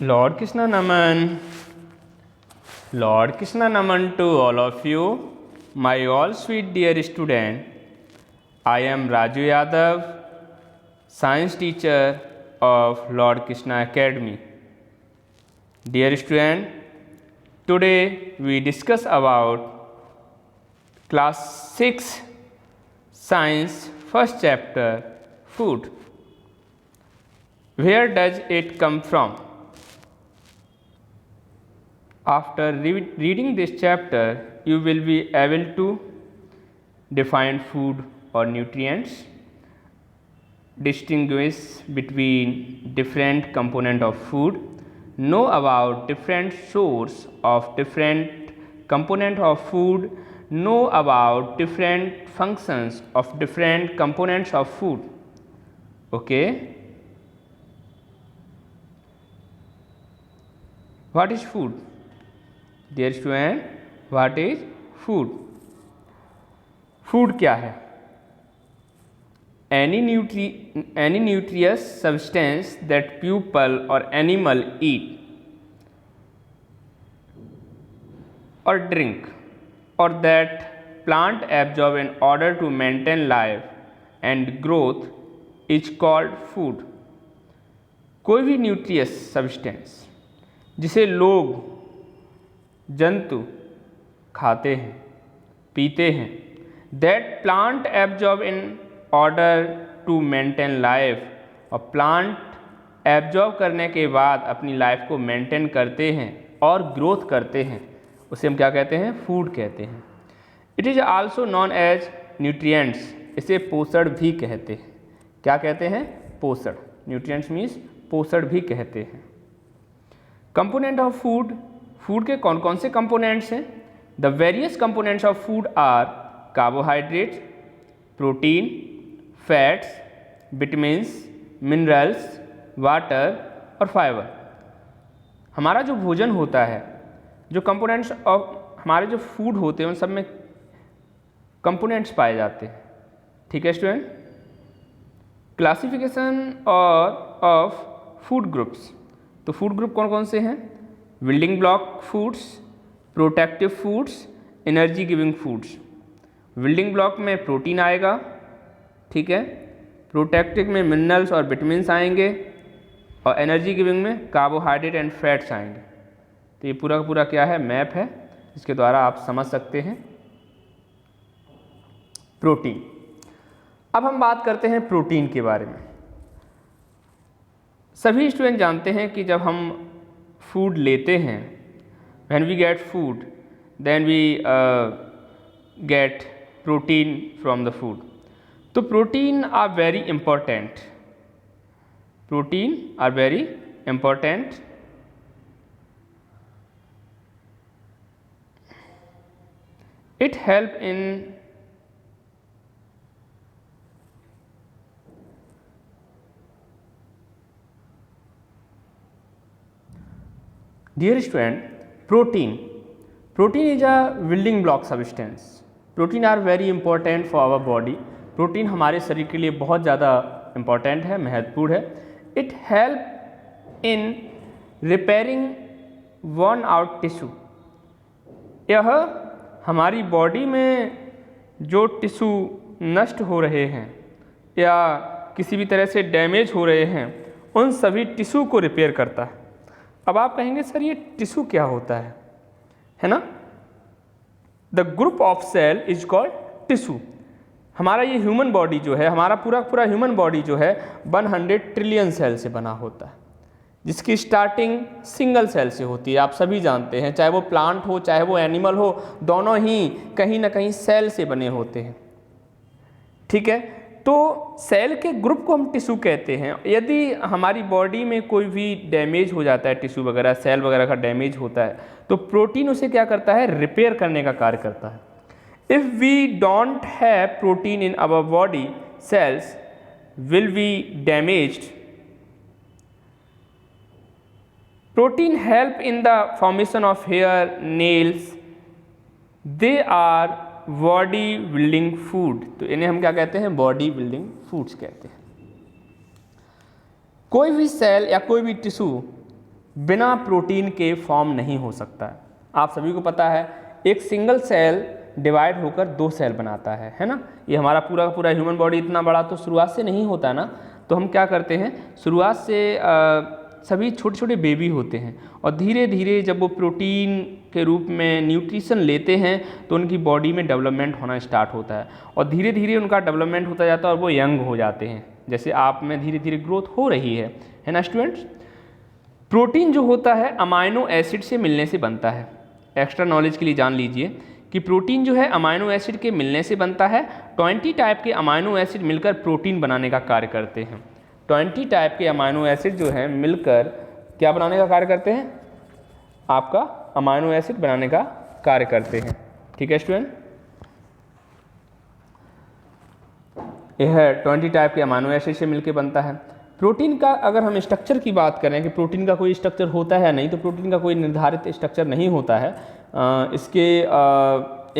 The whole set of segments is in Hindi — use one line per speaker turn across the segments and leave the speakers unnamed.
Lord Krishna Naman. Lord Krishna Naman to all of you, my all sweet dear student. I am Raju Yadav, science teacher of Lord Krishna Academy. Dear student, today we discuss about class 6 science first chapter food. Where does it come from? After reading this chapter, you will be able to define food or nutrients, distinguish between different component of food, know about different source of different component of food, know about different functions of different components of food. Okay? What is food? Dear student, what is food? Food क्या है? Any nutritious substance that people or animal eat or drink or that plant absorb in order to maintain life and growth is called food. कोई भी nutritious substance जिसे लोग जंतु खाते हैं, पीते हैं, that plant absorb in order to maintain life, और प्लांट एब्जॉर्ब करने के बाद अपनी लाइफ को मेंटेन करते हैं और ग्रोथ करते हैं, उसे हम क्या कहते हैं? फूड कहते हैं. It is also known as nutrients, इसे पोषण भी कहते हैं. क्या कहते हैं? पोषण. न्यूट्रिएंट्स मीन्स पोषण भी कहते हैं. कंपोनेंट ऑफ फूड, फूड के कौन कौन से कंपोनेंट्स हैं? The various components of food are carbohydrates, protein, fats, vitamins, minerals, water और फाइबर. हमारा जो भोजन होता है, जो कंपोनेंट्स ऑफ हमारे जो फूड होते हैं उन सब में कंपोनेंट्स पाए जाते हैं. ठीक है स्टूडेंट. क्लासिफिकेशन और ऑफ फूड ग्रुप्स. तो फूड ग्रुप कौन कौन से हैं? Building block foods, protective foods, energy giving foods. Building block में प्रोटीन आएगा, ठीक है. प्रोटेक्टिव में मिनरल्स और विटामिन्स आएंगे और एनर्जी गिविंग में कार्बोहाइड्रेट एंड फैट्स आएंगे. तो ये पूरा का पूरा क्या है? मैप है, जिसके द्वारा आप समझ सकते हैं. प्रोटीन. अब हम बात करते हैं प्रोटीन के बारे में. सभी स्टूडेंट जानते हैं कि जब हम फूड लेते हैं, when we get food then we get protein from the food. तो protein are very important. Protein are very important. It help in Dear student, protein is a building block substance. Protein are very important for our body. Protein हमारे शरीर के लिए बहुत ज़्यादा इम्पॉर्टेंट है, महत्वपूर्ण है. It help in repairing worn out tissue. यह हमारी बॉडी में जो टिश्यू नष्ट हो रहे हैं या किसी भी तरह से डैमेज हो रहे हैं, उन सभी टिश्यू को रिपेयर करता है. अब आप कहेंगे सर ये टिश्यू क्या होता है ना? The group of cell is called tissue. हमारा ये ह्यूमन बॉडी जो है, हमारा पूरा ह्यूमन बॉडी जो है 100 ट्रिलियन सेल से बना होता है, जिसकी स्टार्टिंग सिंगल सेल से होती है. आप सभी जानते हैं, चाहे वो प्लांट हो चाहे वो एनिमल हो, दोनों ही कहीं ना कहीं सेल से बने होते हैं. ठीक है. तो सेल के ग्रुप को हम टिश्यू कहते हैं. यदि हमारी बॉडी में कोई भी डैमेज हो जाता है, टिश्यू वगैरह, सेल वगैरह का डैमेज होता है, तो प्रोटीन उसे क्या करता है? रिपेयर करने का कार्य करता है. If we don't have protein in our body, cells will be damaged. Protein help in the formation of hair, nails. They are body building food. तो इन्हें हम क्या कहते हैं? बॉडी बिल्डिंग फूड्स कहते हैं. कोई भी सेल या कोई भी टिश्यू बिना प्रोटीन के फॉर्म नहीं हो सकता है। आप सभी को पता है एक सिंगल सेल डिवाइड होकर 2 सेल बनाता है ना। ये हमारा पूरा का पूरा ह्यूमन बॉडी इतना बड़ा तो शुरुआत से नहीं होता ना, तो हम क्या करते हैं शुरुआत से सभी छोटे छोटे बेबी होते हैं और धीरे धीरे जब वो प्रोटीन के रूप में न्यूट्रिशन लेते हैं तो उनकी बॉडी में डेवलपमेंट होना स्टार्ट होता है और धीरे धीरे उनका डेवलपमेंट होता जाता है और वो यंग हो जाते हैं, जैसे आप में धीरे धीरे ग्रोथ हो रही है ना स्टूडेंट्स। प्रोटीन जो होता है अमाइनो एसिड से मिलने से बनता है। एक्स्ट्रा नॉलेज के लिए जान लीजिए कि प्रोटीन जो है अमाइनो एसिड के मिलने से बनता है। 20 टाइप के अमाइनो एसिड मिलकर प्रोटीन बनाने का कार्य करते हैं। 20 टाइप के अमाइनो एसिड जो हैं मिलकर क्या बनाने का कार्य करते हैं, आपका अमाइनो एसिड बनाने का कार्य करते हैं। ठीक है स्टूडेंट, यह 20 टाइप के अमाइनो एसिड से मिलकर बनता है। प्रोटीन का अगर हम स्ट्रक्चर की बात करें कि प्रोटीन का कोई स्ट्रक्चर होता है या नहीं, तो प्रोटीन का कोई निर्धारित स्ट्रक्चर नहीं होता है। इसके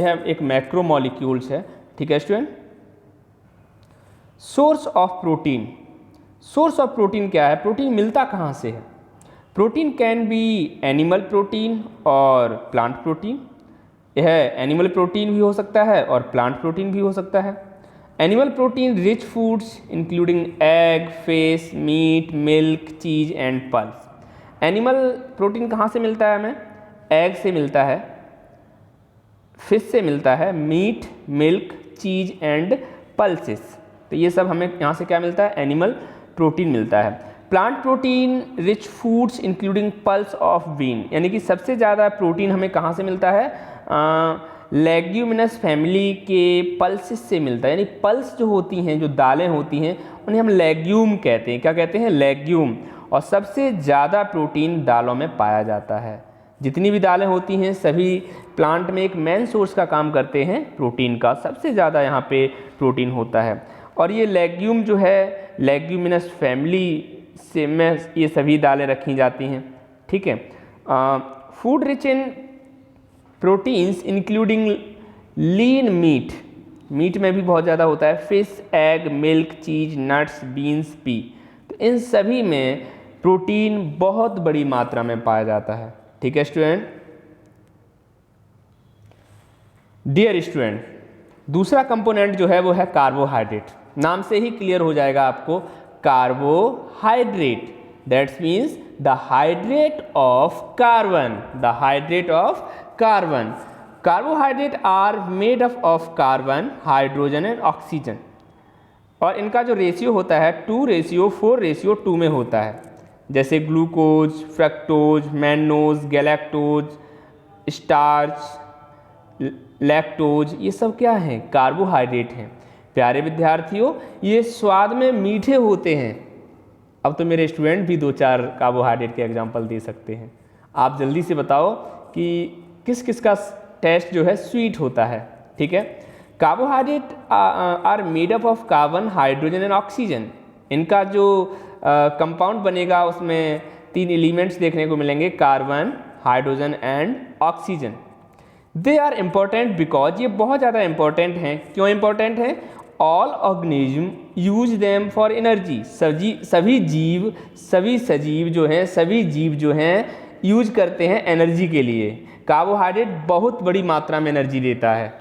यह एक मैक्रो मॉलिक्यूल्स है। ठीक है student. Source of protein, source of protein क्या है, प्रोटीन मिलता कहाँ से है। Protein can be animal protein और प्लांट प्रोटीन। यह एनिमल प्रोटीन भी हो सकता है और प्लांट प्रोटीन भी हो सकता है। Animal protein rich foods including egg, fish, meat, milk, cheese and pulse. Animal protein कहाँ से मिलता है हमें, एग से मिलता है, फिश से मिलता है, meat, milk, cheese and pulses. तो ये सब हमें यहाँ से क्या मिलता है, एनिमल प्रोटीन मिलता है। Plant protein rich foods including pulse of bean, यानी कि सबसे ज़्यादा प्रोटीन हमें कहाँ से मिलता है, लेग्यूमिनस फैमिली के पल्सेस से मिलता है। यानी पल्स जो होती हैं, जो दालें होती हैं, उन्हें हम लेग्यूम कहते हैं। क्या कहते हैं, लेग्यूम। और सबसे ज़्यादा प्रोटीन दालों में पाया जाता है। जितनी भी दालें होती हैं सभी प्लांट में एक मेन सोर्स का काम करते हैं प्रोटीन का, सबसे ज़्यादा यहाँ पे प्रोटीन होता है। और ये लेग्यूम जो है, लेग्यूमिनस फैमिली से में ये सभी दालें रखी जाती हैं। ठीक है। Food rich in proteins including lean meat, meat में भी बहुत ज़्यादा होता है, fish, egg, milk, cheese, nuts, beans, pea. तो इन सभी में प्रोटीन बहुत बड़ी मात्रा में पाया जाता है। ठीक है स्टूडेंट। डियर स्टूडेंट, दूसरा कंपोनेंट जो है वो है कार्बोहाइड्रेट। नाम से ही क्लियर हो जाएगा आपको, carbohydrate, that's means the hydrate of carbon, the hydrate of carbon. Carbohydrate are made up of carbon, hydrogen and oxygen. और इनका जो रेशियो होता है 2:4:2 में होता है। जैसे glucose, fructose, mannose, galactose, starch, lactose, ये सब क्या हैं, कार्बोहाइड्रेट हैं। प्यारे विद्यार्थियों, ये स्वाद में मीठे होते हैं। अब तो मेरे स्टूडेंट भी 2-4 कार्बोहाइड्रेट के एग्जाम्पल दे सकते हैं। आप जल्दी से बताओ कि किस किस का टेस्ट जो है स्वीट होता है। ठीक है। Carbohydrate are made up of carbon, hydrogen and oxygen. इनका जो कंपाउंड बनेगा उसमें 3 एलिमेंट्स देखने को मिलेंगे, carbon, hydrogen and oxygen. They are important because, ये बहुत ज़्यादा इंपॉर्टेंट हैं। क्यों इंपॉर्टेंट हैं, all organism use them for energy. सभी जीव जो हैं यूज करते हैं एनर्जी के लिए। कार्बोहाइड्रेट बहुत बड़ी मात्रा में एनर्जी देता है।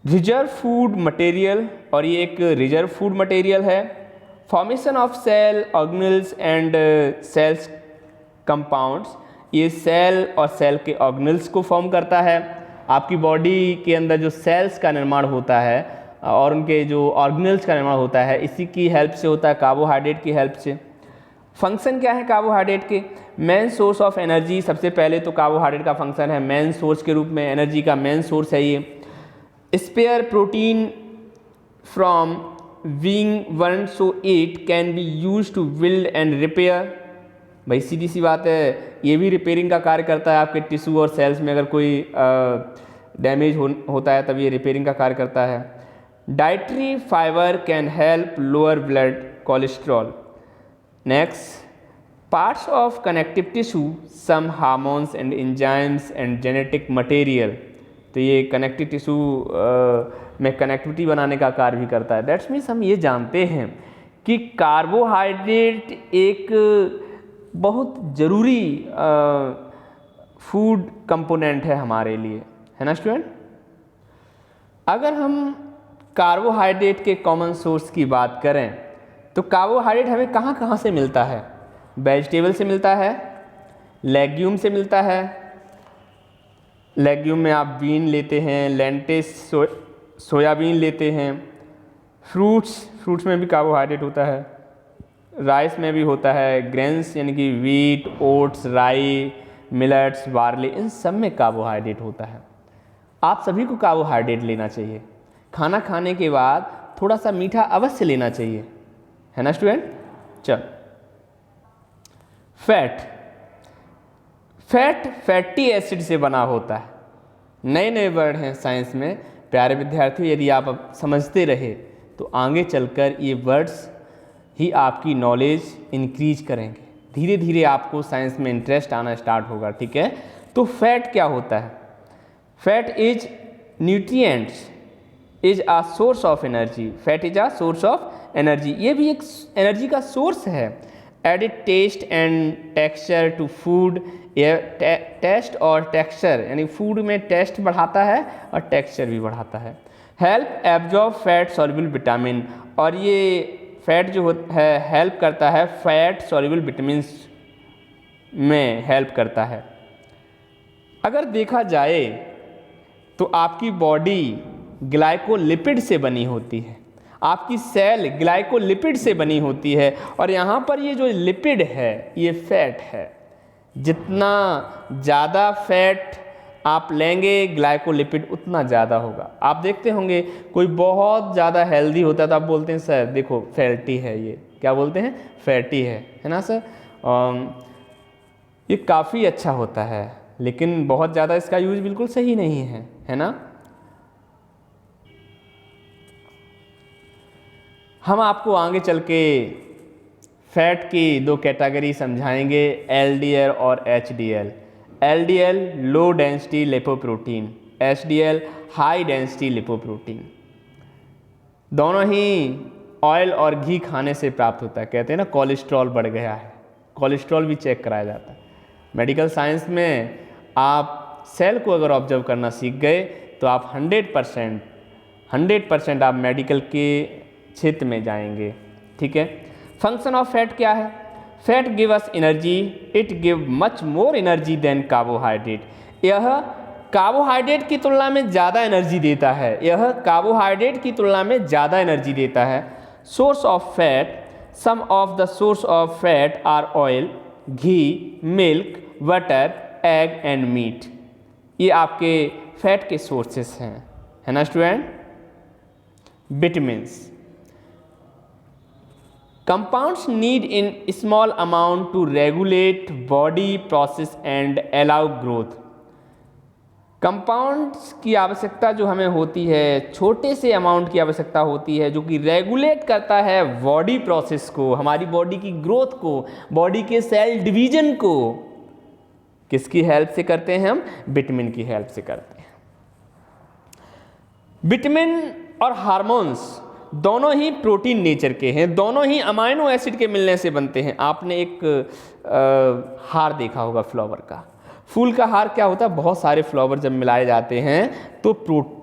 रिजर्व फूड मटेरियल, और ये एक रिजर्व फूड मटेरियल है। Formation of cell organelles and cells compounds, ये सेल और सेल के ऑर्गेनेल्स को फॉर्म करता है। आपकी बॉडी के अंदर जो सेल्स का निर्माण होता है और उनके जो ऑर्गेनेल्स का निर्माण होता है, इसी की हेल्प से होता है, कार्बोहाइड्रेट की हेल्प से। फंक्शन क्या है कार्बोहाइड्रेट के, मेन सोर्स ऑफ एनर्जी। सबसे पहले तो कार्बोहाइड्रेट का फंक्शन है मेन सोर्स के रूप में, एनर्जी का मेन सोर्स है ये। Spare protein from being 1 so 8 can be use to build and repair. भाई सीधी सी बात है, ये भी रिपेयरिंग का कार्य करता है। आपके टिश्यू और सेल्स में अगर कोई डैमेज होता है तब ये रिपेयरिंग का कार्य करता है। Dietary fibre can help lower blood cholesterol. Next, parts of connective tissue, some hormones and enzymes and genetic material. तो ये कनेक्टिव टिश्यू में कनेक्टिविटी बनाने का कार्य भी करता है। दैट्स मीन्स हम ये जानते हैं कि कार्बोहाइड्रेट एक बहुत ज़रूरी फूड कंपोनेंट है हमारे लिए, है ना स्टूडेंट। अगर हम कार्बोहाइड्रेट के कॉमन सोर्स की बात करें तो कार्बोहाइड्रेट हमें कहाँ कहाँ से मिलता है? वेजिटेबल से मिलता है, लेग्यूम से मिलता है। लेग्यूम में आप बीन लेते हैं, लेंटिस सोयाबीन लेते हैं। फ्रूट्स में भी कार्बोहाइड्रेट होता है, राइस में भी होता है, ग्रेन्स यानी कि वीट, ओट्स, राई, मिलेट्स, बार्ली, इन सब में कार्बोहाइड्रेट होता है। आप सभी को कार्बोहाइड्रेट लेना चाहिए। खाना खाने के बाद थोड़ा सा मीठा अवश्य लेना चाहिए, है ना स्टूडेंट। चल, फैट फैटी एसिड से बना होता है। नए नए वर्ड हैं साइंस में। प्यारे विद्यार्थियों, यदि आप अब समझते रहे तो आगे चलकर ये वर्ड्स ही आपकी नॉलेज इंक्रीज करेंगे। धीरे धीरे आपको साइंस में इंटरेस्ट आना स्टार्ट होगा, ठीक है। तो फैट क्या होता है? Fat is nutrients is a source of energy. Fat is a source of energy, ये भी एक एनर्जी का सोर्स है। Added taste and texture to food. Taste और टेक्सचर यानी फूड में टेस्ट बढ़ाता है और टेक्सचर भी बढ़ाता है। Help absorb fat soluble vitamin, और ये फैट जो है हेल्प करता है फैट सॉल्युबल विटामिन्स में हेल्प करता है। अगर देखा जाए तो आपकी बॉडी ग्लाइकोलिपिड से बनी होती है, आपकी सेल ग्लाइकोलिपिड से बनी होती है, और यहाँ पर ये जो लिपिड है ये फैट है। जितना ज़्यादा फैट आप लेंगे ग्लाइकोलिपिड उतना ज़्यादा होगा। आप देखते होंगे कोई बहुत ज़्यादा हेल्दी होता है तो आप बोलते हैं सर देखो फैटी है, ये क्या बोलते हैं? फैटी है ना सर। ये काफ़ी अच्छा होता है, लेकिन बहुत ज़्यादा इसका यूज बिल्कुल सही नहीं है ना। हम आपको आगे चल के फैट की 2 कैटेगरी समझाएंगे, LDL और HDL। LDL low density lipoprotein, HDL high density lipoprotein. दोनों ही ऑयल और घी खाने से प्राप्त होता है। कहते हैं ना कोलेस्ट्रॉल बढ़ गया है, कोलेस्ट्रॉल भी चेक कराया जाता है। मेडिकल साइंस में आप सेल को अगर ऑब्जर्व करना सीख गए तो आप 100% आप मेडिकल के क्षेत्र में जाएंगे, ठीक है। फंक्शन ऑफ फैट क्या है? Fat give us energy, it give much more energy than carbohydrate. यह कार्बोहाइड्रेट की तुलना में ज़्यादा एनर्जी देता है, यह कार्बोहाइड्रेट की तुलना में ज़्यादा एनर्जी देता है। Source of fat, some of the source of fat are oil, ghee, milk, butter, egg and meat. ये आपके फैट के सोर्सेस हैं, है ना student. Vitamins, compounds need in small amount to regulate body process and allow growth। Compounds की आवश्यकता जो हमें होती है, छोटे से अमाउंट की आवश्यकता होती है जो कि रेगुलेट करता है बॉडी प्रोसेस को, हमारी बॉडी की ग्रोथ को, बॉडी के सेल डिवीजन को। किसकी हेल्प से करते हैं हम? विटामिन की हेल्प से करते हैं। विटामिन और हार्मोन्स दोनों ही प्रोटीन नेचर के हैं, दोनों ही अमाइनो एसिड के मिलने से बनते हैं। आपने एक हार देखा होगा फ्लावर का। फूल का हार क्या होता है? बहुत सारे फ्लावर जब मिलाए जाते हैं तो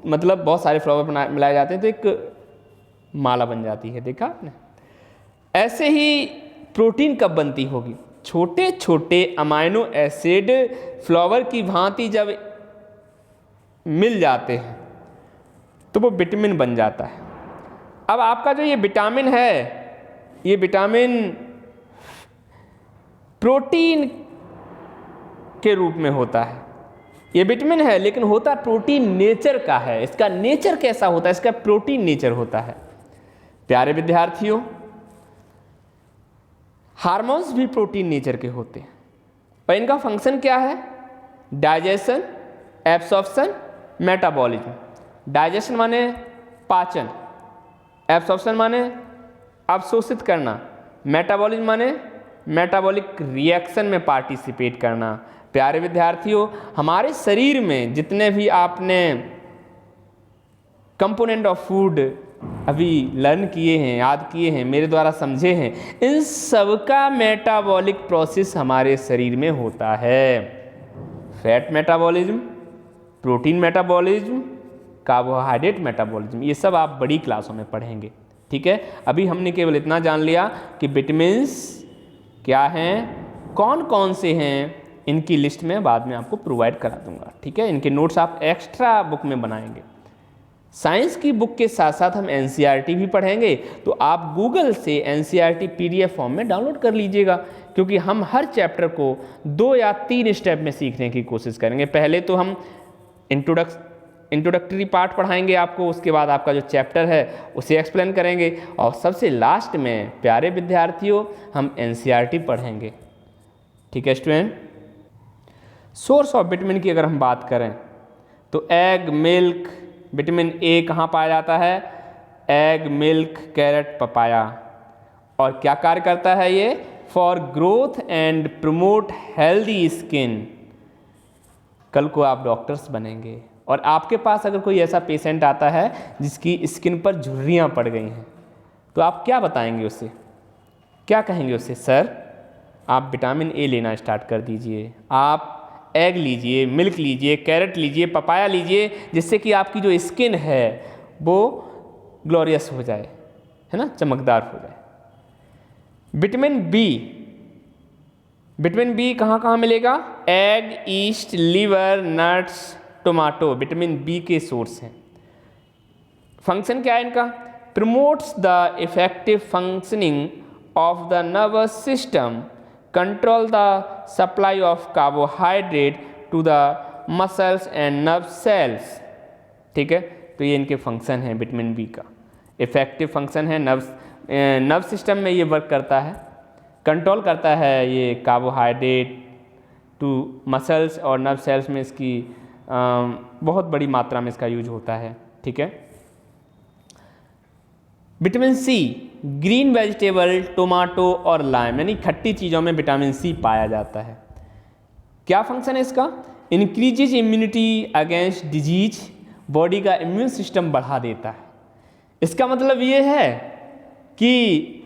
मतलब बहुत सारे फ्लावर मिलाए जाते हैं तो एक माला बन जाती है, देखा आपने। ऐसे ही प्रोटीन कब बनती होगी? छोटे छोटे अमाइनो एसिड फ्लावर की भांति जब मिल जाते हैं तो वो विटामिन बन जाता है। अब आपका जो ये विटामिन है, ये विटामिन प्रोटीन के रूप में होता है। ये विटामिन है लेकिन होता प्रोटीन नेचर का है। इसका नेचर कैसा होता है? इसका प्रोटीन नेचर होता है। प्यारे विद्यार्थियों, हार्मोन्स भी प्रोटीन नेचर के होते हैं और इनका फंक्शन क्या है? Digestion, absorption, metabolism. डाइजेशन माने पाचन, एब्सॉर्प्शन माने अवशोषित करना, मेटाबॉलिज्म माने मेटाबॉलिक रिएक्शन में पार्टिसिपेट करना। प्यारे विद्यार्थियों, हमारे शरीर में जितने भी आपने कंपोनेंट ऑफ फूड अभी लर्न किए हैं, याद किए हैं, मेरे द्वारा समझे हैं, इन सब का मेटाबॉलिक प्रोसेस हमारे शरीर में होता है। Fat metabolism, protein metabolism, carbohydrate metabolism, ये सब आप बड़ी क्लासों में पढ़ेंगे। ठीक है, अभी हमने केवल इतना जान लिया कि विटामिन्स क्या हैं, कौन कौन से हैं, इनकी लिस्ट में बाद में आपको प्रोवाइड करा दूंगा। ठीक है, इनके नोट्स आप एक्स्ट्रा बुक में बनाएंगे। साइंस की बुक के साथ साथ हम एनसीईआरटी भी पढ़ेंगे, तो आप गूगल से एनसीईआरटी पीडीएफ फॉर्म में डाउनलोड कर लीजिएगा, क्योंकि हम हर चैप्टर को 2 या 3 स्टेप में सीखने की कोशिश करेंगे। पहले तो हम इंट्रोडक्टरी पार्ट पढ़ाएंगे आपको, उसके बाद आपका जो चैप्टर है उसे एक्सप्लेन करेंगे, और सबसे लास्ट में प्यारे विद्यार्थियों हम एनसीईआरटी पढ़ेंगे। ठीक है स्टूडेंट। सोर्स ऑफ विटामिन की अगर हम बात करें तो एग, मिल्क, विटामिन ए कहाँ पाया जाता है? Egg, milk, carrot, papaya. और क्या कार्य करता है ये? For growth and promote healthy skin. कल को आप डॉक्टर्स बनेंगे और आपके पास अगर कोई ऐसा पेशेंट आता है जिसकी स्किन पर झुर्रियाँ पड़ गई हैं, तो आप क्या बताएंगे उससे? क्या कहेंगे उससे? सर आप विटामिन ए लेना स्टार्ट कर दीजिए, आप एग लीजिए, मिल्क लीजिए, कैरेट लीजिए, पपाया लीजिए, जिससे कि आपकी जो स्किन है वो ग्लोरियस हो जाए, है ना, चमकदार हो जाए। विटामिन बी, विटामिन बी कहाँ कहाँ मिलेगा? Egg, yeast, liver, nuts, tomato vitamin B के सोर्स हैं। फंक्शन क्या है इनका? Promotes the effective functioning of the nervous system, control the supply of carbohydrate to the muscles and nerve cells. ठीक है, तो ये इनके फंक्शन हैं विटामिन बी का। इफेक्टिव फंक्शन है, नर्व सिस्टम में ये वर्क करता है, कंट्रोल करता है ये कार्बोहाइड्रेट टू मसल्स और नर्व सेल्स में इसकी बहुत बड़ी मात्रा में इसका यूज होता है। ठीक है। Vitamin C, green vegetable, tomato और लाइम यानी खट्टी चीज़ों में विटामिन सी पाया जाता है। क्या फंक्शन है इसका? Increases immunity against disease, body का इम्यून सिस्टम बढ़ा देता है। इसका मतलब ये है कि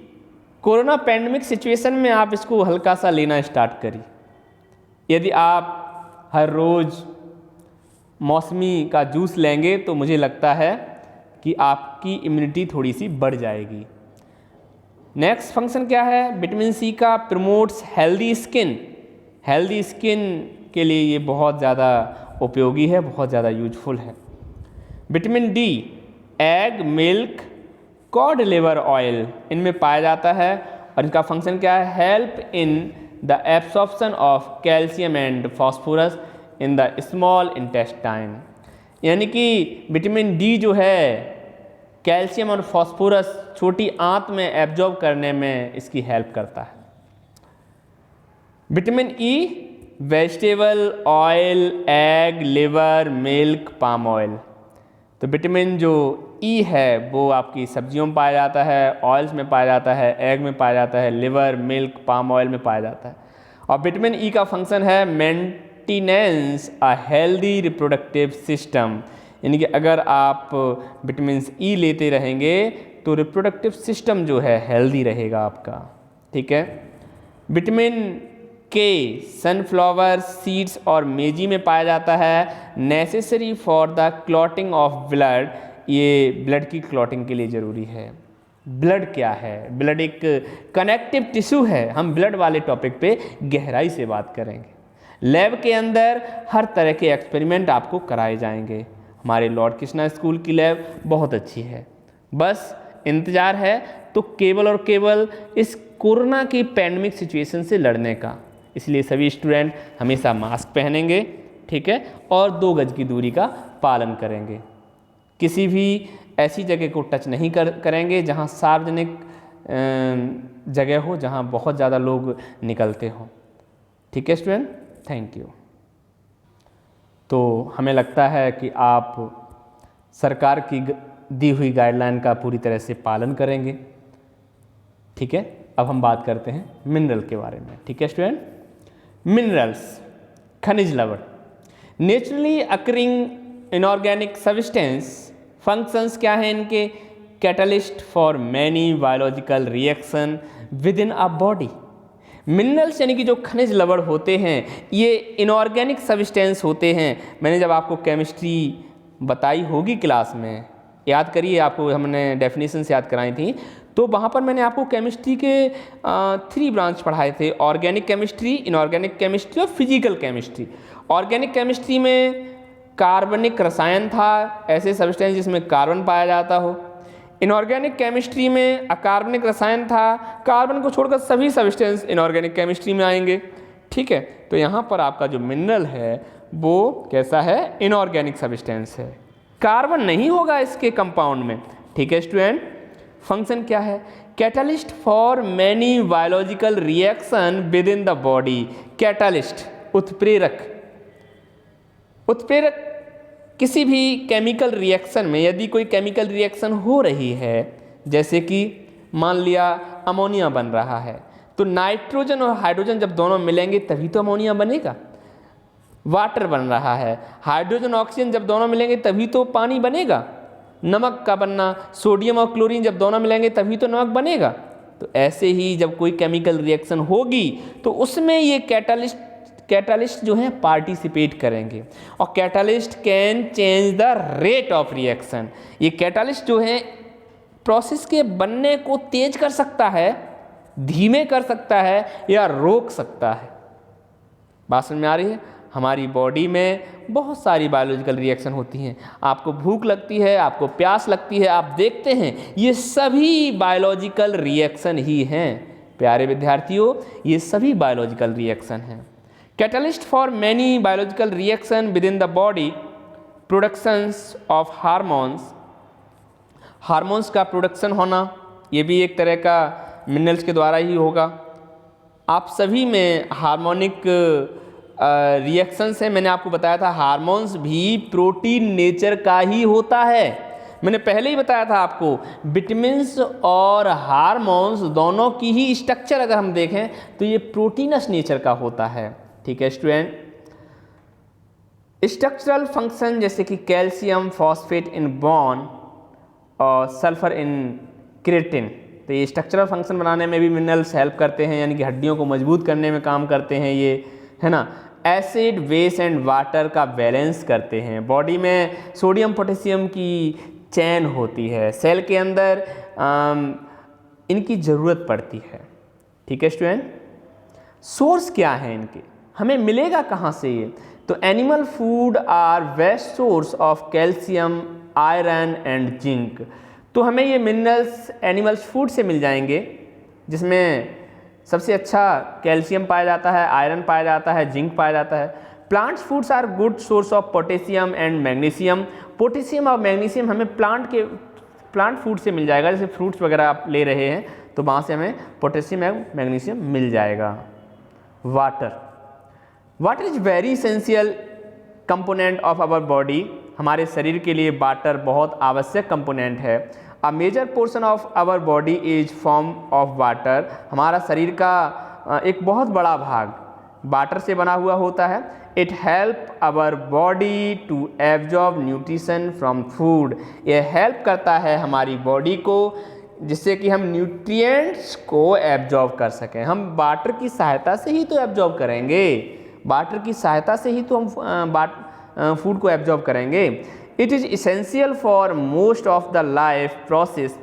कोरोना पैंडेमिक सिचुएशन में आप इसको हल्का सा लेना स्टार्ट करिए। यदि आप हर रोज़ मौसमी का जूस लेंगे तो मुझे लगता है कि आपकी इम्यूनिटी थोड़ी सी बढ़ जाएगी। नेक्स्ट फंक्शन क्या है विटामिन सी का? Promotes healthy skin. Healthy skin के लिए ये बहुत ज़्यादा उपयोगी है, बहुत ज़्यादा यूजफुल है। Vitamin D, egg, milk, cod liver oil इनमें पाया जाता है और इनका फंक्शन क्या है? Help in the absorption of calcium and phosphorus in the small intestine. यानी कि विटामिन डी जो है कैल्शियम और फॉस्फोरस छोटी आंत में एब्जॉर्ब करने में इसकी हेल्प करता है। Vitamin E, vegetable oil, egg, liver, milk, palm oil. तो विटामिन जो ई है वो आपकी सब्जियों में पाया जाता है, ऑयल्स में पाया जाता है, एग में पाया जाता है, लिवर, मिल्क, पाम ऑयल में पाया जाता है। और विटामिन ई का फंक्शन है maintenance a healthy reproductive system. यानी कि अगर आप विटामिन ई लेते रहेंगे तो रिप्रोडक्टिव सिस्टम जो है हेल्दी रहेगा आपका। ठीक है। विटामिन के सनफ्लावर सीड्स और मेजी में पाया जाता है, necessary for the clotting of blood. ये ब्लड की क्लॉटिंग के लिए ज़रूरी है। ब्लड क्या है? ब्लड एक कनेक्टिव टिश्यू है। हम ब्लड वाले टॉपिक पे गहराई से बात करेंगे। लैब के अंदर हर तरह के एक्सपेरिमेंट आपको कराए जाएंगे। हमारे लॉर्ड कृष्णा स्कूल की लैब बहुत अच्छी है, बस इंतज़ार है तो केवल और केवल इस कोरोना की पैंडेमिक सिचुएशन से लड़ने का। इसलिए सभी स्टूडेंट हमेशा मास्क पहनेंगे, ठीक है, और 2 गज की दूरी का पालन करेंगे। किसी भी ऐसी जगह को टच नहीं करेंगे जहां सार्वजनिक जगह हो, जहां बहुत ज़्यादा लोग निकलते हों। ठीक है स्टूडेंट, थैंक यू। तो हमें लगता है कि आप सरकार की दी हुई गाइडलाइन का पूरी तरह से पालन करेंगे। ठीक है, अब हम बात करते हैं मिनरल के बारे में। ठीक है स्टूडेंट, मिनरल्स, खनिज लवण, naturally occurring inorganic substance. Functions क्या हैं इनके? Catalyst for many biological reaction with in a body. Minerals यानी कि जो खनिज लवण होते हैं ये इनऑर्गेनिक सब्सटेंस होते हैं। मैंने जब आपको केमिस्ट्री बताई होगी क्लास में, याद करिए, आपको हमने डेफिनेशंस याद कराई थी, तो वहाँ पर मैंने आपको केमिस्ट्री के 3 ब्रांच पढ़ाए थे, ऑर्गेनिक केमिस्ट्री, इनऑर्गेनिक केमिस्ट्री और फिजिकल केमिस्ट्री। ऑर्गेनिक केमिस्ट्री में कार्बनिक रसायन था, ऐसे सब्सटेंस जिसमें कार्बन पाया जाता हो। इनऑर्गेनिक केमिस्ट्री में अकार्बनिक रसायन था, कार्बन को छोड़कर सभी सब्सटेंस इनऑर्गेनिक केमिस्ट्री में आएंगे। ठीक है, तो यहाँ पर आपका जो मिनरल है वो कैसा है, इनऑर्गेनिक सब्सटेंस है, कार्बन नहीं होगा इसके कंपाउंड में। ठीक है स्टूडेंट, फंक्शन क्या है, catalyst for many biological reaction with in the body. Catalyst उत्प्रेरक, उत्प्रेरक किसी भी केमिकल रिएक्शन में, यदि कोई केमिकल रिएक्शन हो रही है, जैसे कि मान लिया अमोनिया बन रहा है, तो नाइट्रोजन और हाइड्रोजन जब दोनों मिलेंगे तभी तो अमोनिया बनेगा। वाटर बन रहा है, हाइड्रोजन ऑक्सीजन जब दोनों मिलेंगे तभी तो पानी बनेगा। नमक का बनना, सोडियम और क्लोरीन जब दोनों मिलेंगे तभी तो नमक बनेगा। तो ऐसे ही जब कोई केमिकल रिएक्शन होगी तो उसमें ये कैटलिस्ट जो है पार्टिसिपेट करेंगे, और catalyst can change the rate of reaction. ये कैटलिस्ट जो है प्रोसेस के बनने को तेज कर सकता है, धीमे कर सकता है या रोक सकता है। बात समझ में आ रही है? हमारी बॉडी में बहुत सारी बायोलॉजिकल रिएक्शन होती हैं। आपको भूख लगती है, आपको प्यास लगती है, आप देखते हैं, ये सभी बायोलॉजिकल रिएक्शन ही हैं। प्यारे विद्यार्थियों, ये सभी बायोलॉजिकल रिएक्शन हैं। Catalyst for many biological reaction with in the body, productions of hormones, hormones का प्रोडक्शन होना, ये भी एक तरह का मिनरल्स के द्वारा ही होगा। आप सभी में हार्मोनिक रिएक्शंस है, मैंने आपको बताया था हार्मोन्स भी प्रोटीन नेचर का ही होता है। मैंने पहले ही बताया था आपको, विटामिन्स और हार्मोन्स दोनों की ही स्ट्रक्चर अगर हम देखें तो ये प्रोटीनस नेचर का होता है। ठीक है स्टूडेंट, स्ट्रक्चरल फंक्शन जैसे कि कैल्शियम फॉस्फेट इन बोन और सल्फर इन क्रिएटिन, तो ये स्ट्रक्चरल फंक्शन बनाने में भी मिनरल्स हेल्प करते हैं, यानी कि हड्डियों को मजबूत करने में काम करते हैं ये, है ना। एसिड, बेस एंड वाटर का बैलेंस करते हैं। बॉडी में सोडियम पोटेशियम की चैन होती है, सेल के अंदर इनकी ज़रूरत पड़ती है। ठीक है स्टूडेंट, सोर्स क्या है इनके, हमें मिलेगा कहाँ से ये, तो animal food are best source of calcium, iron and zinc. तो हमें ये मिनरल्स एनिमल्स फूड से मिल जाएंगे, जिसमें सबसे अच्छा कैल्शियम पाया जाता है, आयरन पाया जाता है, जिंक पाया जाता है। Plants foods are good source of potassium and magnesium. Potassium और मैग्नीशियम हमें प्लांट फूड से मिल जाएगा, जैसे फ्रूट्स वगैरह आप ले रहे हैं तो वहाँ से हमें पोटेशियम एंड मैग्नीशियम मिल जाएगा। Water is very essential component of our body. हमारे शरीर के लिए वाटर बहुत आवश्यक कंपोनेंट है। A major portion of our body is form of water. हमारा शरीर का एक बहुत बड़ा भाग वाटर से बना हुआ होता है। It help our body to absorb nutrition from food. यह हेल्प करता है हमारी बॉडी को जिससे कि हम न्यूट्रिएंट्स को एब्जॉर्ब कर सकें। हम वाटर की सहायता से ही तो एब्जॉर्ब करेंगे, वाटर की सहायता से ही तो हम फूड को एब्जॉर्ब करेंगे। It is essential for most of the life process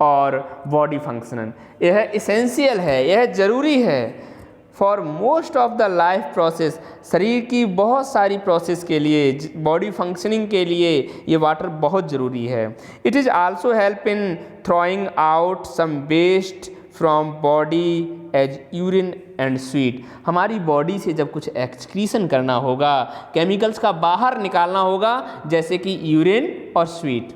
और बॉडी फंक्शन। यह इसेंशियल है, यह ज़रूरी है for most of the life process, शरीर की बहुत सारी प्रोसेस के लिए, बॉडी फंक्शनिंग के लिए ये वाटर बहुत ज़रूरी है। It is also help in throwing out some waste from body as urine and sweat. हमारी बॉडी से जब कुछ एक्सक्रीशन करना होगा, केमिकल्स का बाहर निकालना होगा, जैसे कि यूरिन और स्वीट,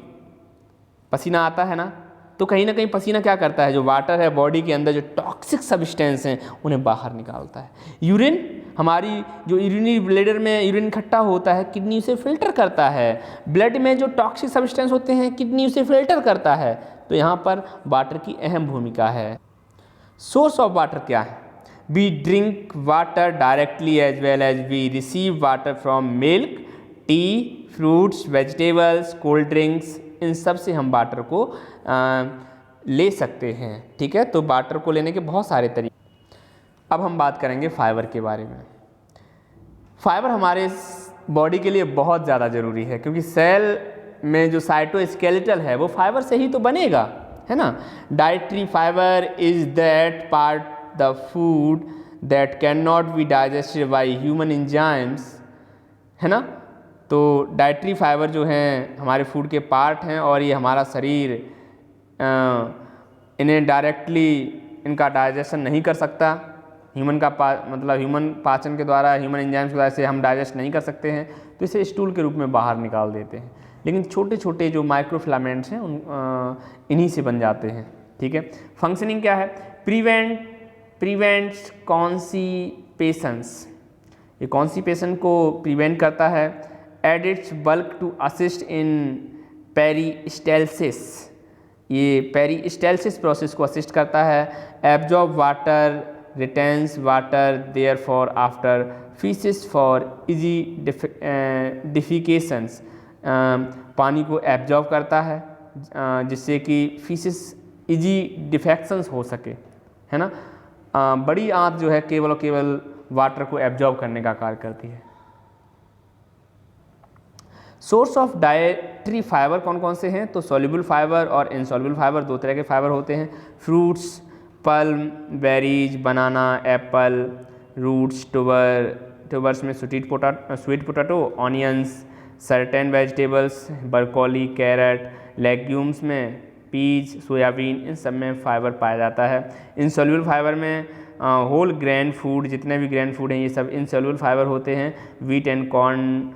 पसीना आता है ना, तो कहीं ना कहीं पसीना क्या करता है, जो वाटर है बॉडी के अंदर जो टॉक्सिक सब्सटेंस हैं उन्हें बाहर निकालता है। यूरिन, हमारी जो यूरिनरी ब्लैडर में यूरिन इकट्ठा होता है, किडनी उसे फिल्टर करता है। ब्लड में जो टॉक्सिक सब्सटेंस होते हैं किडनी उसे फिल्टर करता है। तो यहाँ पर वाटर की अहम भूमिका है। सोर्स ऑफ वाटर क्या है? We drink water directly as well as we receive water from milk, tea, fruits, vegetables, cold drinks इन सब से हम वाटर को ले सकते हैं। ठीक है, तो वाटर को लेने के बहुत सारे तरीके। अब हम बात करेंगे फाइबर के बारे में। फाइबर हमारे बॉडी के लिए बहुत ज़्यादा ज़रूरी है, क्योंकि सेल में जो साइटोस्केलेटल है वो फाइबर से ही तो बनेगा, है ना। Dietary fibre is that part the food that can not be digested by human enzymes, है ना। तो डाइटरी फाइबर जो हैं हमारे फूड के पार्ट हैं, और ये हमारा शरीर इन्हें डायरेक्टली इनका डाइजेशन नहीं कर सकता। ह्यूमन पाचन के द्वारा, ह्यूमन एंजाइम्स के द्वारा से हम डाइजेस्ट नहीं कर सकते हैं, तो इसे स्टूल के रूप में बाहर निकाल देते हैं। लेकिन छोटे छोटे जो माइक्रोफिलामेंट्स हैं इन्हीं से बन जाते हैं। ठीक है, फंक्शनिंग क्या है? प्रिवेंट्स कॉन्स्टिपेशंस, ये कॉन्स्टिपेशन को प्रिवेंट करता है। Add its bulk to assist in peristalsis, ये पेरिस्टालसिस प्रोसेस को असिस्ट करता है। Absorb water, retains water therefore after faeces for easy defecations, पानी को एब्जॉर्ब करता है जिससे कि फीसेस इजी डिफेक्शंस हो सके, है ना। बड़ी आंत जो है केवल और केवल वाटर को एब्जॉर्ब करने का कार्य करती है। सोर्स ऑफ डाइटरी फाइबर कौन कौन से हैं? तो सॉल्युबल फाइबर और इनसॉल्युबल फाइबर, दो तरह के फाइबर होते हैं। Fruits, plum, berries, banana, apple, roots, tubers में sweet potato, onions, certain vegetables, broccoli, carrot, legumes में पीज, सोयाबीन, इन सब में फाइबर पाया जाता है। इनसॉल्युबल फाइबर में होल ग्रेन फूड, जितने भी ग्रेन फूड हैं ये सब इनसॉल्युबल फाइबर होते हैं। Wheat and corn,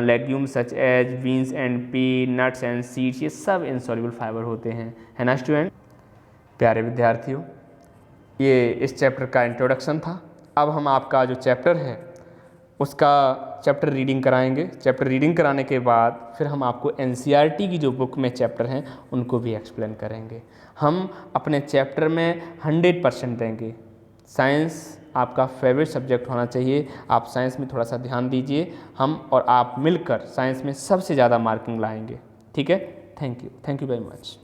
legumes such as beans and pea, nuts and seeds, ये सब इनसॉल्युबल फाइबर होते हैं, है ना स्टूडेंट। प्यारे विद्यार्थियों, ये इस चैप्टर का इंट्रोडक्शन था। अब हम आपका जो चैप्टर है उसका चैप्टर रीडिंग कराएंगे। चैप्टर रीडिंग कराने के बाद फिर हम आपको एनसीईआरटी की जो बुक में चैप्टर हैं उनको भी एक्सप्लेन करेंगे। हम अपने चैप्टर में 100% देंगे। साइंस आपका फेवरेट सब्जेक्ट होना चाहिए। आप साइंस में थोड़ा सा ध्यान दीजिए, हम और आप मिलकर साइंस में सबसे ज़्यादा मार्किंग लाएंगे। ठीक है, थैंक यू वेरी मच।